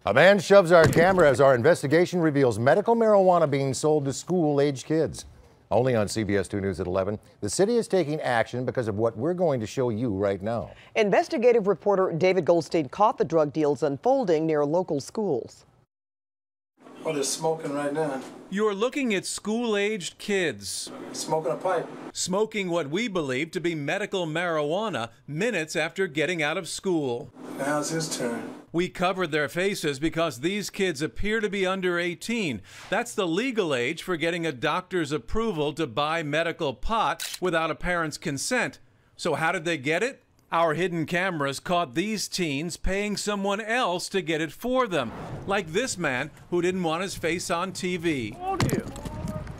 A man shoves our camera as our investigation reveals medical marijuana being sold to school-aged kids. Only on CBS 2 News at 11. The city is taking action because of what we're going to show you right now. Investigative reporter David Goldstein caught the drug deals unfolding near local schools. Oh, they're smoking right now. You're looking at school-aged kids. Smoking a pipe. Smoking what we believe to be medical marijuana minutes after getting out of school. Now it's his turn. We covered their faces because these kids appear to be under 18. That's the legal age for getting a doctor's approval to buy medical pot without a parent's consent. So how did they get it? Our hidden cameras caught these teens paying someone else to get it for them, like this man who didn't want his face on TV. How old are you?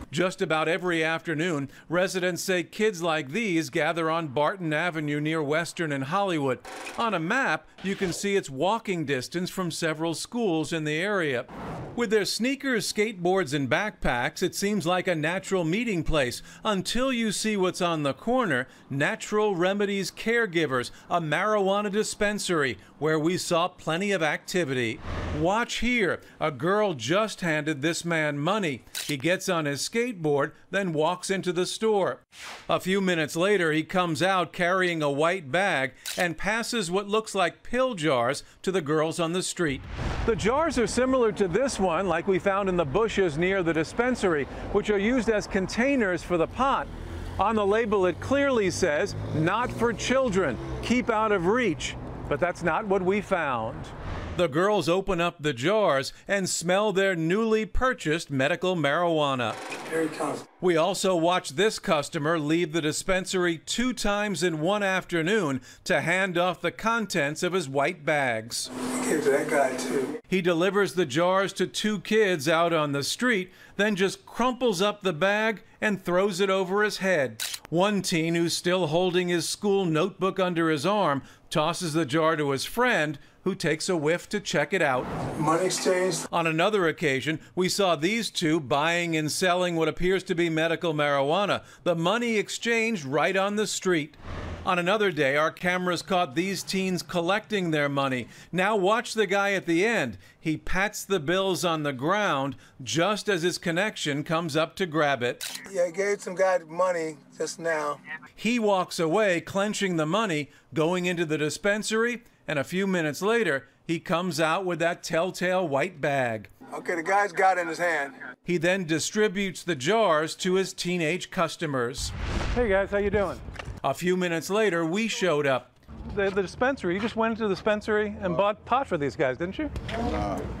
Just about every afternoon, residents say kids like these gather on Barton Avenue near Western and Hollywood. On a map, you can see it's walking distance from several schools in the area. With their sneakers, skateboards, and backpacks, it seems like a natural meeting place until you see what's on the corner, Natural Remedies Caregivers, a marijuana dispensary where we saw plenty of activity. Watch here. A girl just handed this man money. He gets on his skateboard, then walks into the store. A few minutes later, he comes out carrying a white bag and passes what looks like pill jars to the girls on the street. The jars are similar to this one, like we found in the bushes near the dispensary, which are used as containers for the pot. On the label, it clearly says, "Not for children, keep out of reach." But that's not what we found. The girls open up the jars and smell their newly purchased medical marijuana. Here he comes. We also watched this customer leave the dispensary 2 times in one afternoon to hand off the contents of his white bags. Give to that guy too. He delivers the jars to 2 kids out on the street, then just crumples up the bag and throws it over his head. One teen, who's still holding his school notebook under his arm, tosses the jar to his friend, who takes a whiff to check it out. Money exchange. On another occasion, we saw these two buying and selling what appears to be medical marijuana. The money exchanged right on the street. On another day, our cameras caught these teens collecting their money. Now watch the guy at the end. He pats the bills on the ground just as his connection comes up to grab it. Yeah, I gave some guy money just now. He walks away, clenching the money, going into the dispensary, and a few minutes later, he comes out with that telltale white bag. Okay, the guy's got it in his hand. He then distributes the jars to his teenage customers. Hey guys, how you doing? A few minutes later, we showed up. The dispensary, you just went into the dispensary and bought pot for these guys, didn't you?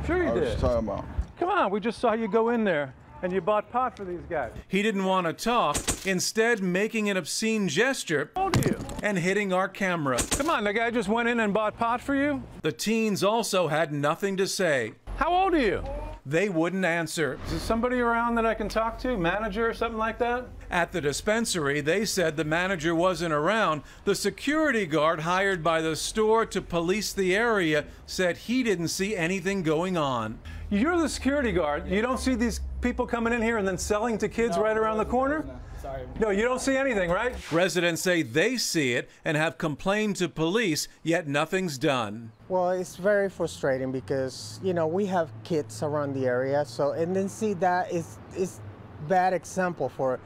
Sure you I was did. just talking about. Come on, we just saw you go in there and you bought pot for these guys. He didn't want to talk, instead making an obscene gesture. How old are you? And hitting our camera. Come on, the guy just went in and bought pot for you? The teens also had nothing to say. How old are you? They wouldn't answer. Is there somebody around that I can talk to? Manager or something like that? At the dispensary, they said the manager wasn't around. The security guard hired by the store to police the area said he didn't see anything going on. You're the security guard. You don't see these people coming in here and then selling to kids right around the corner? Sorry. No, you don't see anything, right? Residents say they see it and have complained to police, yet nothing's done. Well, it's very frustrating because, you know, we have kids around the area, so, and then see that is bad example for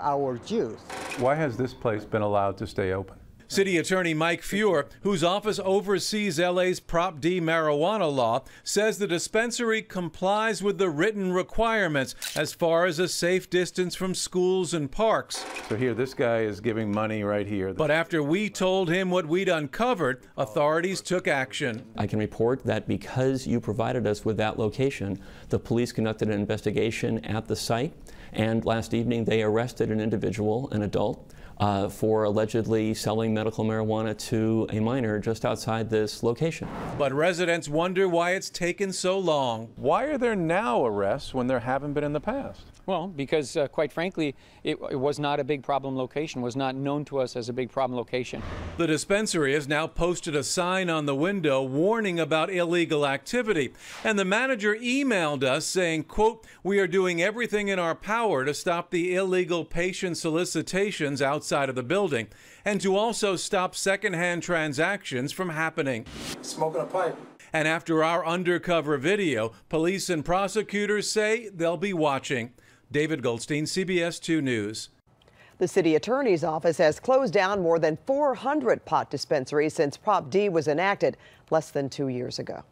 our youth. Why has this place been allowed to stay open? City Attorney Mike Feuer, whose office oversees LA's Prop D marijuana law, says the dispensary complies with the written requirements as far as a safe distance from schools and parks. So here, this guy is giving money right here. But after we told him what we'd uncovered, authorities took action. I can report that because you provided us with that location, the police conducted an investigation at the site, and last evening they arrested an individual, an adult, for allegedly selling medical marijuana to a minor just outside this location. But residents wonder why it's taken so long. Why are there now arrests when there haven't been in the past? Well, because quite frankly, it was not a big problem location, was not known to us as a big problem location. The dispensary has now posted a sign on the window warning about illegal activity. And the manager emailed us saying, quote, "We are doing everything in our power to stop the illegal patient solicitations outside of the building and to also stop secondhand transactions from happening." Smoking a pipe. And after our undercover video, police and prosecutors say they'll be watching. David Goldstein, CBS 2 News. The city attorney's office has closed down more than 400 pot dispensaries since Prop D was enacted less than 2 years ago.